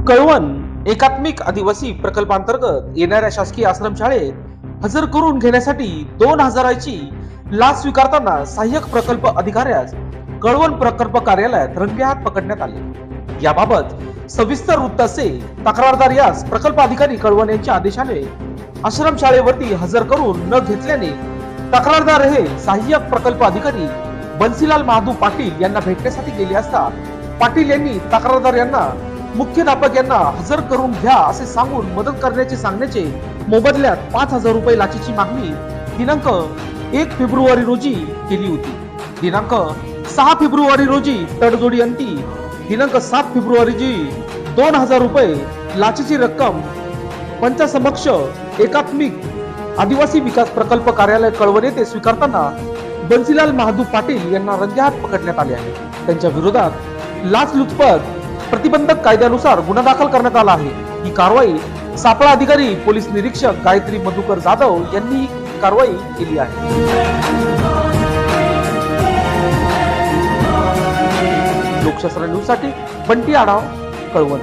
कळवण एकात्मिक आदिवासी प्रकल्पांतर्गत येणाऱ्या शासकीय आश्रमशाळेत हजर करून घेण्यासाठी 2000ची लाच स्वीकारताना सहाय्यक प्रकल्प अधिकाऱ्यास कळवण प्रकल्प कार्यालयात रंगेहात पकडण्यात आले। याबाबत सविस्तर वृत्त असे तक्रारदार यास प्रकल्प अधिकारी कळवण यांच्या आदेशाने आश्रमशाळेवरती हजर करून न घेतल्याने तक्रारदार हे सहाय्यक प्रकल्प अधिकारी बन्सीलाल महादू पाटील यांना भेटण्यासाठी गेले असता पाटील यांनी तक्रारदार यांना मुख्याध्यापक यांना हजर करून घ्या असे सांगून मदत करण्याचे सांगण्याचे मोबदल्यात 5000 रुपये लाचेची मागणी दिनांक 1 फेब्रुवारी रोजी केली होती। दिनांक 6 फेब्रुवारी रोजी तडजोडी अंती दिनांक 7 फेब्रुवारी रोजी 2000 रुपये लाचेची रक्कम पंचासमक्ष एकात्मिक आदिवासी विकास प्रकल्प कार्यालय कळवण येथे स्वीकारताना बन्सीलाल महादू पाटील यांना रंगेहात पकडण्यात आले आहे। त्यांच्या विरोधात लाचलुचपत प्रतिबंधक कायद्यानुसार गुन्हा दाखल करण्यात आला आहे। ही कारवाई सापळा अधिकारी पोलीस निरीक्षक गायत्री मधुकर जाधव यांनी कारवाई केली आहे। लोकशास्त्र न्यूज साठी बंटी आढाव, कळवण।